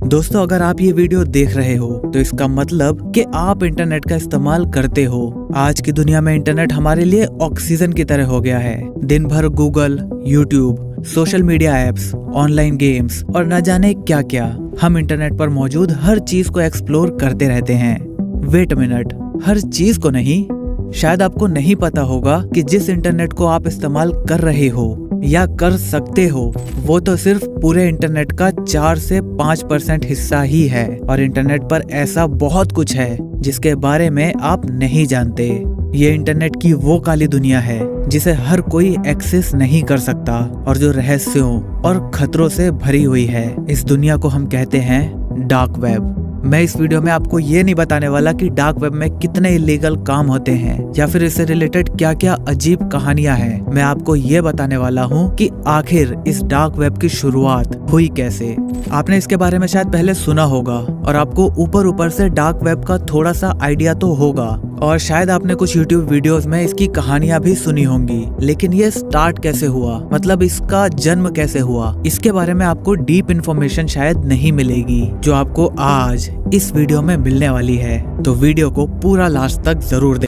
दोस्तों, अगर आप ये वीडियो देख रहे हो तो इसका मतलब कि आप इंटरनेट का इस्तेमाल करते हो। आज की दुनिया में इंटरनेट हमारे लिए ऑक्सीजन की तरह हो गया है। दिन भर Google, YouTube, social media apps, online games और न जाने क्या क्या हम इंटरनेट पर मौजूद हर चीज को एक्सप्लोर करते रहते हैं। वेट अ मिनट, हर चीज को नहीं। शायद आपको नहीं पता होगा कि जिस इंटरनेट को आप इस्तेमाल कर रहे हो या कर सकते हो वो तो सिर्फ पूरे इंटरनेट का 4 से 5% हिस्सा ही है। और इंटरनेट पर ऐसा बहुत कुछ है जिसके बारे में आप नहीं जानते। ये इंटरनेट की वो काली दुनिया है जिसे हर कोई एक्सेस नहीं कर सकता और जो रहस्यों और खतरों से भरी हुई है। इस दुनिया को हम कहते हैं डार्क वेब। मैं इस वीडियो में आपको ये नहीं बताने वाला कि डार्क वेब में कितने इलीगल काम होते हैं या फिर इससे रिलेटेड क्या क्या अजीब कहानियां हैं। मैं आपको ये बताने वाला हूँ कि आखिर इस डार्क वेब की शुरुआत हुई कैसे। आपने इसके बारे में शायद पहले सुना होगा और आपको ऊपर ऊपर से डार्क वेब का थोड़ा सा आइडिया तो होगा और शायद आपने कुछ YouTube वीडियोस में इसकी कहानियां भी सुनी होंगी। लेकिन ये स्टार्ट कैसे हुआ, मतलब इसका जन्म कैसे हुआ, इसके बारे में आपको डीप इन्फॉर्मेशन शायद नहीं मिलेगी जो आपको आज इस वीडियो में मिलने वाली है। तो वीडियो को पूरा लास्ट तक जरूर देखें।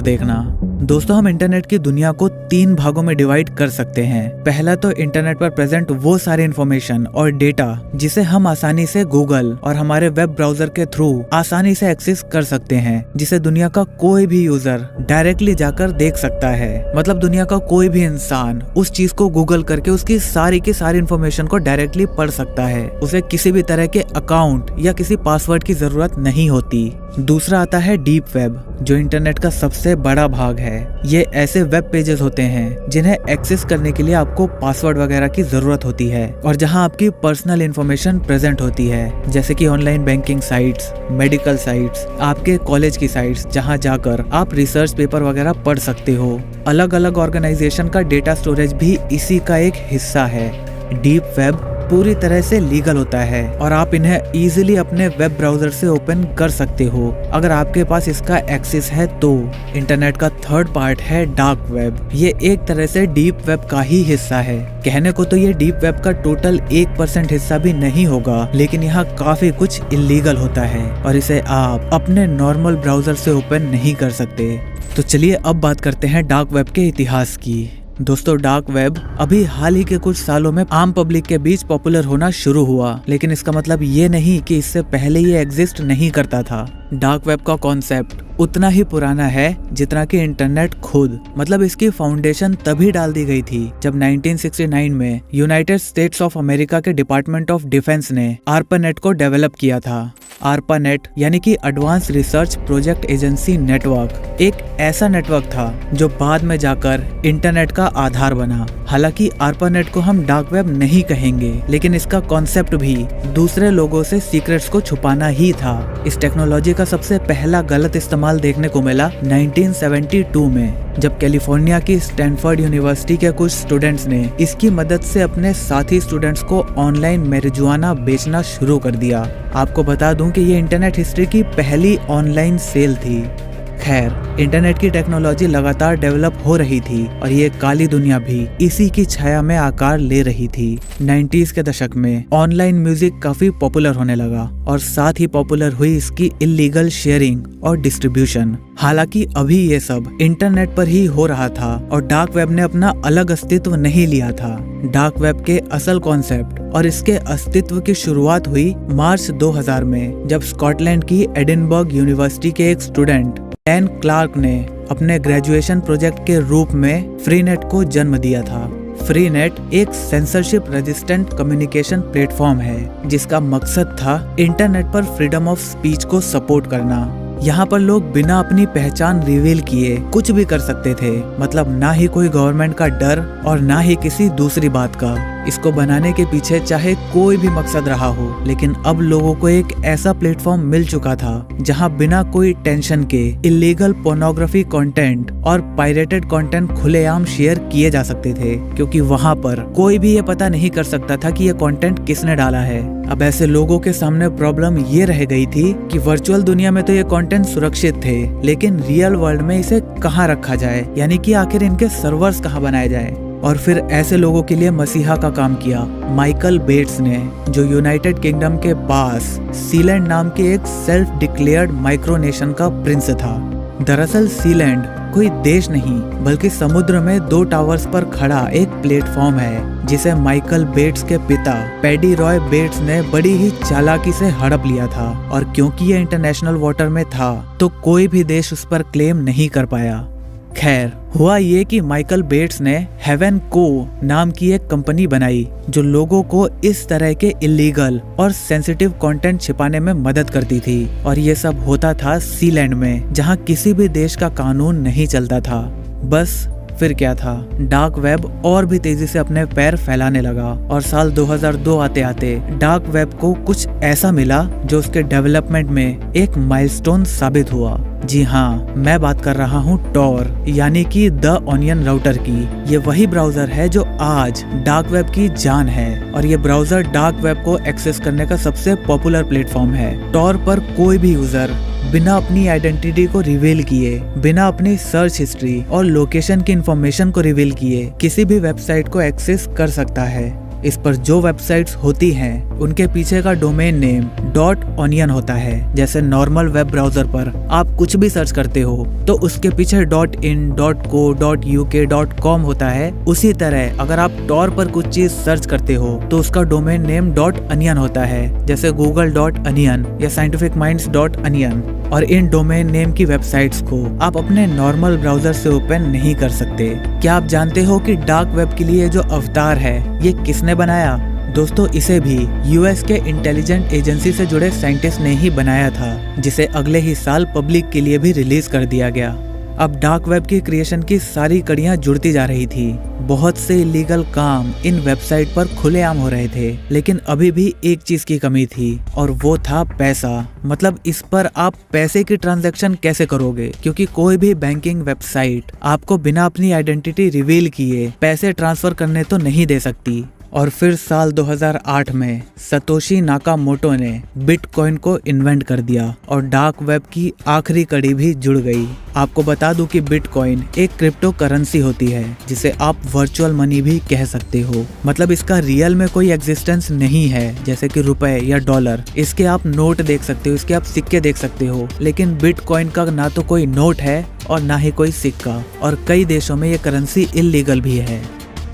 देखना दोस्तों, हम इंटरनेट की दुनिया को 3 भागों में डिवाइड कर सकते हैं। पहला तो इंटरनेट पर प्रेजेंट वो सारे इन्फॉर्मेशन और डेटा जिसे हम आसानी से गूगल और हमारे वेब ब्राउजर के थ्रू आसानी से एक्सेस कर सकते हैं, जिसे दुनिया का कोई भी यूजर डायरेक्टली जाकर देख सकता है। मतलब दुनिया का कोई भी इंसान उस चीज को गूगल करके उसकी सारी की सारी इन्फॉर्मेशन को डायरेक्टली पढ़ सकता है। उसे किसी भी तरह के अकाउंट या किसी पासवर्ड की जरूरत नहीं होती। दूसरा आता है डीप वेब, जो इंटरनेट का सबसे बड़ा भाग है। ये ऐसे वेब पेजेस होते हैं जिन्हें एक्सेस करने के लिए आपको पासवर्ड वगैरह की जरूरत होती है और जहां आपकी पर्सनल इंफॉर्मेशन प्रेजेंट होती है, जैसे कि online banking sites, medical sites, आपके कॉलेज की साइट्स, जहां जाकर आप रिसर्च पेपर वगैरह पढ़ सकते हो। अलग अलग ऑर्गेनाइजेशन का डेटा स्टोरेज भी इसी का एक हिस्सा है। डीप वेब पूरी तरह से लीगल होता है और आप इन्हें इजीली अपने वेब ब्राउजर से ओपन कर सकते हो अगर आपके पास इसका एक्सेस है तो। इंटरनेट का थर्ड पार्ट है डार्क वेब। ये एक तरह से डीप वेब का ही हिस्सा है। कहने को तो ये डीप वेब का टोटल 1% हिस्सा भी नहीं होगा, लेकिन यहाँ काफी कुछ इलीगल होता है और इसे आप अपने नॉर्मल ब्राउजर से ओपन नहीं कर सकते। तो चलिए अब बात करते हैं डार्क वेब के इतिहास की। दोस्तों, डार्क वेब अभी हाल ही के कुछ सालों में आम पब्लिक के बीच पॉपुलर होना शुरू हुआ, लेकिन इसका मतलब ये नहीं कि इससे पहले ये एग्जिस्ट नहीं करता था। डार्क वेब का कॉन्सेप्ट उतना ही पुराना है जितना कि इंटरनेट खुद। मतलब इसकी फाउंडेशन तभी डाल दी गई थी जब 1969 में यूनाइटेड स्टेट्स ऑफ अमेरिका के डिपार्टमेंट ऑफ डिफेंस ने आर्पानेट को डेवलप किया था। आर्पानेट यानी कि advance research project agency network एक ऐसा नेटवर्क था जो बाद में जाकर इंटरनेट का आधार बना। हालांकि आर्पानेट को हम डार्क वेब नहीं कहेंगे, लेकिन इसका कॉन्सेप्ट भी दूसरे लोगों से सीक्रेट्स को छुपाना ही था। इस टेक्नोलॉजी का सबसे पहला गलत इस्तेमाल देखने को मिला 1972 में, जब कैलिफोर्निया की स्टैनफोर्ड यूनिवर्सिटी के कुछ स्टूडेंट्स ने इसकी मदद से अपने साथी स्टूडेंट्स को ऑनलाइन मैरिजुआना बेचना शुरू कर दिया। आपको बता दूं कि ये इंटरनेट हिस्ट्री की पहली ऑनलाइन सेल थी। खैर, इंटरनेट की टेक्नोलॉजी लगातार डेवलप हो रही थी और ये काली दुनिया भी इसी की छाया में आकार ले रही थी। 90s के दशक में ऑनलाइन म्यूजिक काफी पॉपुलर होने लगा और साथ ही पॉपुलर हुई इसकी इलीगल शेयरिंग और डिस्ट्रीब्यूशन। हालांकि अभी ये सब इंटरनेट पर ही हो रहा था और डार्क वेब ने अपना अलग अस्तित्व नहीं लिया था। डार्क वेब के असल कॉन्सेप्ट और इसके अस्तित्व की शुरुआत हुई मार्च 2000 में, जब स्कॉटलैंड की एडिनबर्ग यूनिवर्सिटी के एक स्टूडेंट डैन क्लार्क ने अपने ग्रेजुएशन प्रोजेक्ट के रूप में फ्रीनेट को जन्म दिया था। फ्रीनेट एक सेंसरशिप रेजिस्टेंट कम्युनिकेशन प्लेटफॉर्म है जिसका मकसद था इंटरनेट पर फ्रीडम ऑफ स्पीच को सपोर्ट करना। यहाँ पर लोग बिना अपनी पहचान रिवील किए कुछ भी कर सकते थे। मतलब ना ही कोई गवर्नमेंट का डर और ना ही किसी दूसरी बात का। इसको बनाने के पीछे चाहे कोई भी मकसद रहा हो, लेकिन अब लोगों को एक ऐसा प्लेटफॉर्म मिल चुका था जहां बिना कोई टेंशन के इलीगल पोर्नोग्राफी कंटेंट और पायरेटेड कंटेंट खुलेआम शेयर किए जा सकते थे, क्योंकि वहां पर कोई भी ये पता नहीं कर सकता था कि ये कंटेंट किसने डाला है। अब ऐसे लोगों के सामने प्रॉब्लम ये रह गई थी कि वर्चुअल दुनिया में तो ये कंटेंट सुरक्षित थे, लेकिन रियल वर्ल्ड में इसे कहाँ रखा जाए, यानी कि आखिर इनके सर्वर्स कहाँ बनाए जाए। और फिर ऐसे लोगों के लिए मसीहा का काम किया माइकल बेट्स ने, जो यूनाइटेड किंगडम के पास सीलैंड नाम के एक सेल्फ डिक्लेयर्ड माइक्रोनेशन का प्रिंस था। दरअसल सीलैंड कोई देश नहीं बल्कि समुद्र में 2 टावर्स पर खड़ा एक प्लेटफॉर्म है, जिसे माइकल बेट्स के पिता पैडी रॉय बेट्स ने बड़ी ही चालाकी से हड़प लिया था। और क्योंकि ये इंटरनेशनल वाटर में था तो कोई भी देश उस पर क्लेम नहीं कर पाया। खैर, हुआ ये कि माइकल बेट्स ने हेवन को नाम की एक कंपनी बनाई जो लोगों को इस तरह के इलीगल और सेंसिटिव कंटेंट छिपाने में मदद करती थी। और ये सब होता था सीलैंड में, जहां किसी भी देश का कानून नहीं चलता था। बस फिर क्या था, डार्क वेब और भी तेजी से अपने पैर फैलाने लगा और साल 2002 आते आते डार्क वेब को कुछ ऐसा मिला जो उसके डेवलपमेंट में एक माइलस्टोन साबित हुआ। जी हाँ, मैं बात कर रहा हूँ टॉर, यानी कि द ऑनियन राउटर की। ये वही ब्राउजर है जो आज डार्क वेब की जान है और ये ब्राउजर डार्क वेब को एक्सेस करने का सबसे पॉपुलर प्लेटफॉर्म है। टॉर पर कोई भी यूजर बिना अपनी आइडेंटिटी को रिवील किए, बिना अपनी सर्च हिस्ट्री और लोकेशन की इंफॉर्मेशन को रिवील किए किसी भी वेबसाइट को एक्सेस कर सकता है। इस पर जो वेबसाइट्स होती हैं उनके पीछे का डोमेन नेम .onion होता है। जैसे नॉर्मल वेब ब्राउजर पर आप कुछ भी सर्च करते हो तो उसके पीछे .in, .co, .uk, .com होता है। उसी तरह अगर आप टॉर पर कुछ चीज सर्च करते हो तो उसका डोमेन नेम .onion होता है, जैसे google.onion या scientificminds.onion। और इन डोमेन नेम की वेबसाइट्स को आप अपने नॉर्मल ब्राउजर से ओपन नहीं कर सकते। क्या आप जानते हो कि डार्क वेब के लिए जो अवतार है ये किसने बनाया? दोस्तों, इसे भी यूएस के इंटेलिजेंट एजेंसी से जुड़े साइंटिस्ट ने ही बनाया था, जिसे अगले ही साल पब्लिक के लिए भी रिलीज कर दिया गया। अब डार्क वेब की क्रिएशन की सारी कड़ियां जुड़ती जा रही थी। बहुत से इलीगल काम इन वेबसाइट पर खुलेआम हो रहे थे, लेकिन अभी भी एक चीज की कमी थी और वो था पैसा। मतलब इस पर आप पैसे की ट्रांजैक्शन कैसे करोगे, क्योंकि कोई भी बैंकिंग वेबसाइट आपको बिना अपनी आइडेंटिटी रिवील किए पैसे ट्रांसफर करने तो नहीं दे सकती। और फिर साल 2008 में सतोशी नाकामोटो ने बिटकॉइन को इन्वेंट कर दिया और डार्क वेब की आखिरी कड़ी भी जुड़ गई। आपको बता दूं कि बिटकॉइन एक क्रिप्टो करेंसी होती है जिसे आप वर्चुअल मनी भी कह सकते हो। मतलब इसका रियल में कोई एग्जिस्टेंस नहीं है, जैसे कि रुपए या डॉलर। इसके आप नोट देख सकते हो, इसके आप सिक्के देख सकते हो, लेकिन बिटकॉइन का ना तो कोई नोट है और ना ही कोई सिक्का। और कई देशों में ये करेंसी इलीगल भी है।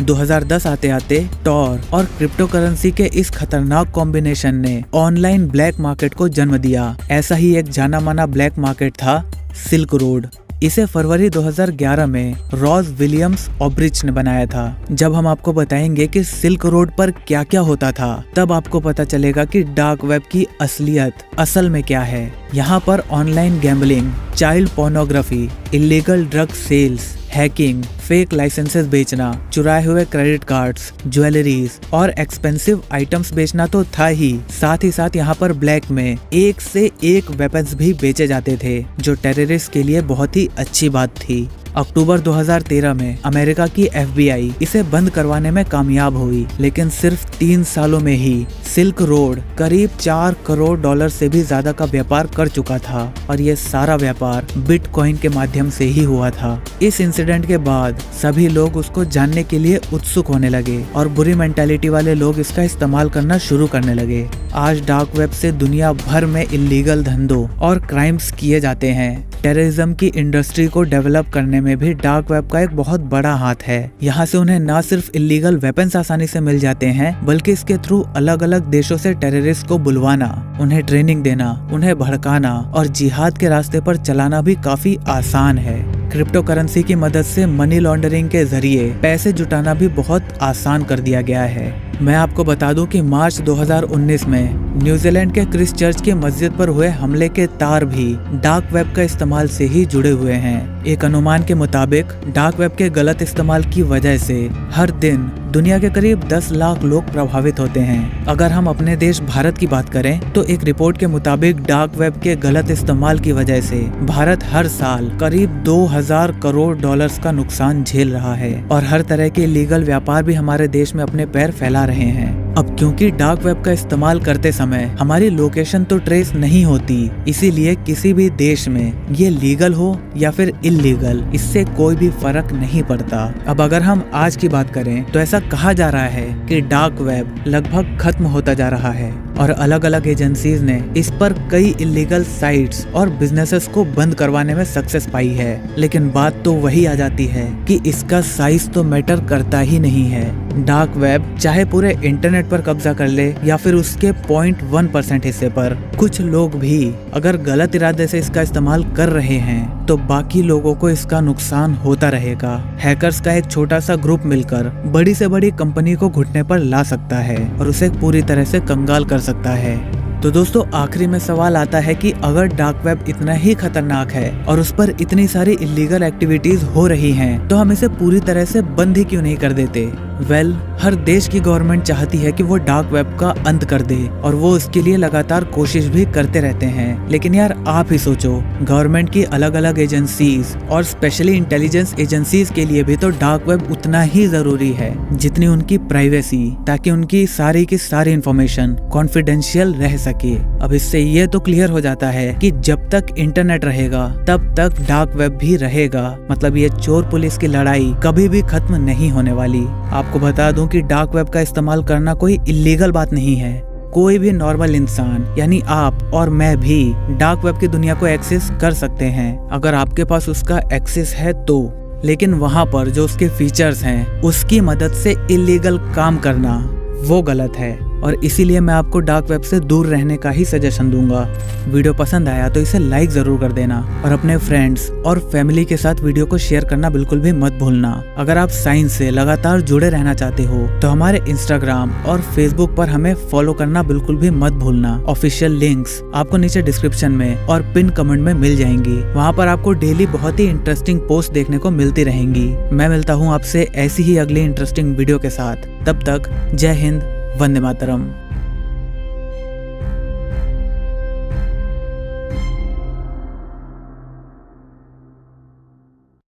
2010 आते आते टॉर और क्रिप्टो करेंसी के इस खतरनाक कॉम्बिनेशन ने ऑनलाइन ब्लैक मार्केट को जन्म दिया। ऐसा ही एक जाना माना ब्लैक मार्केट था सिल्क रोड। इसे फरवरी 2011 में रॉज विलियम्स ऑब्रिच ने बनाया था। जब हम आपको बताएंगे कि सिल्क रोड पर क्या क्या होता था, तब आपको पता चलेगा कि डार्क वेब की असलियत असल में क्या है। यहाँ पर online gambling, child pornography, illegal drug sales, hacking, fake licences बेचना, चुराए हुए क्रेडिट कार्ड्स, ज्वेलरीज और एक्सपेंसिव आइटम्स बेचना तो था ही, साथ ही साथ यहाँ पर ब्लैक में एक से एक वेपन्स भी बेचे जाते थे, जो टेररिस्ट के लिए बहुत ही अच्छी बात थी। अक्टूबर 2013 में अमेरिका की FBI इसे बंद करवाने में कामयाब हुई, लेकिन सिर्फ 3 सालों में ही सिल्क रोड करीब $4 करोड़ से भी ज्यादा का व्यापार कर चुका था और ये सारा व्यापार बिटकॉइन के माध्यम से ही हुआ था। इस इंसिडेंट के बाद सभी लोग उसको जानने के लिए उत्सुक होने लगे और बुरी मेंटालिटी वाले लोग इसका इस्तेमाल करना शुरू करने लगे। आज डार्क वेब से दुनिया भर में इलीगल धंधों और क्राइम्स किए जाते हैं। टेररिज्म की इंडस्ट्री को डेवलप करने में भी डार्क वेब का एक बहुत बड़ा हाथ है। यहाँ से उन्हें न सिर्फ इलीगल वेपन्स आसानी से मिल जाते हैं, बल्कि इसके थ्रू अलग अलग देशों से टेररिस्ट को बुलवाना, उन्हें ट्रेनिंग देना, उन्हें भड़काना और जिहाद के रास्ते पर चलाना भी काफी आसान है। क्रिप्टो करेंसी की मदद से मनी लॉन्ड्रिंग के जरिए पैसे जुटाना भी बहुत आसान कर दिया गया है। मैं आपको बता दूं कि मार्च 2019 में न्यूजीलैंड के क्रिस्ट चर्च की मस्जिद पर हुए हमले के तार भी डार्क वेब का इस्तेमाल से ही जुड़े हुए हैं। एक अनुमान के मुताबिक डार्क वेब के गलत इस्तेमाल की वजह से हर दिन दुनिया के करीब 10 लाख लोग प्रभावित होते हैं। अगर हम अपने देश भारत की बात करें तो एक रिपोर्ट के मुताबिक डार्क वेब के गलत इस्तेमाल की वजह से भारत हर साल करीब $2000 करोड़ का नुकसान झेल रहा है और हर तरह के लीगल व्यापार भी हमारे देश में अपने पैर फैला रहे हैं। अब क्योंकि डार्क वेब का इस्तेमाल करते समय हमारी लोकेशन तो ट्रेस नहीं होती, इसीलिए किसी भी देश में ये लीगल हो या फिर इल्लीगल, इससे कोई भी फर्क नहीं पड़ता। अब अगर हम आज की बात करें तो ऐसा कहा जा रहा है कि डार्क वेब लगभग खत्म होता जा रहा है और अलग अलग एजेंसीज ने इस पर कई इल्लीगल साइट्स और बिजनेसेस को बंद करवाने में सक्सेस पाई है। लेकिन बात तो वही आ जाती है कि इसका साइज तो मैटर करता ही नहीं है। डार्क वेब चाहे पूरे इंटरनेट पर कब्जा कर ले या फिर उसके 0.1% हिस्से पर, कुछ लोग भी अगर गलत इरादे से इसका इस्तेमाल कर रहे हैं तो बाकी लोगों को इसका नुकसान होता रहेगा। हैकर्स का एक छोटा सा ग्रुप मिलकर बड़ी से बड़ी कंपनी को घुटने पर ला सकता है और उसे पूरी तरह से कंगाल कर सकता है। तो दोस्तों, आखिरी में सवाल आता है कि अगर डार्क वेब इतना ही खतरनाक है और उस पर इतनी सारी इलीगल एक्टिविटीज हो रही हैं, तो हम इसे पूरी तरह से बंद ही क्यों नहीं कर देते? हर देश की गवर्नमेंट चाहती है कि वो डार्क वेब का अंत कर दे और वो उसके लिए लगातार कोशिश भी करते रहते हैं। लेकिन यार आप ही सोचो, गवर्नमेंट की अलग अलग एजेंसीज और स्पेशली इंटेलिजेंस एजेंसीज के लिए भी तो डार्क वेब उतना ही जरूरी है जितनी उनकी प्राइवेसी, ताकि उनकी सारी की सारी इंफॉर्मेशन कॉन्फिडेंशियल रह सके। अब इससे ये तो क्लियर हो जाता है कि जब तक इंटरनेट रहेगा तब तक डार्क वेब भी रहेगा। मतलब ये चोर पुलिस की लड़ाई कभी भी खत्म नहीं होने वाली। आपको बता दूं कि डार्क वेब का इस्तेमाल करना कोई इलीगल बात नहीं है। कोई भी नॉर्मल इंसान यानी आप और मैं भी डार्क वेब की दुनिया को एक्सेस कर सकते हैं, अगर आपके पास उसका एक्सेस है तो। लेकिन वहाँ पर जो उसके फीचर्स हैं उसकी मदद से इलीगल काम करना वो गलत है और इसीलिए मैं आपको डार्क वेब से दूर रहने का ही सजेशन दूंगा। वीडियो पसंद आया तो इसे लाइक जरूर कर देना और अपने फ्रेंड्स और फैमिली के साथ वीडियो को शेयर करना बिल्कुल भी मत भूलना। अगर आप साइंस से लगातार जुड़े रहना चाहते हो तो हमारे इंस्टाग्राम और फेसबुक पर हमें फॉलो करना बिल्कुल भी मत भूलना। ऑफिशियल लिंक्स आपको नीचे डिस्क्रिप्शन में और पिन कमेंट में मिल जाएंगी। वहाँ पर आपको डेली बहुत ही इंटरेस्टिंग पोस्ट देखने को मिलती रहेंगी। मैं मिलता हूँ आपसे ऐसी ही अगली इंटरेस्टिंग वीडियो के साथ। तब तक जय हिंद, वंदे मातरम।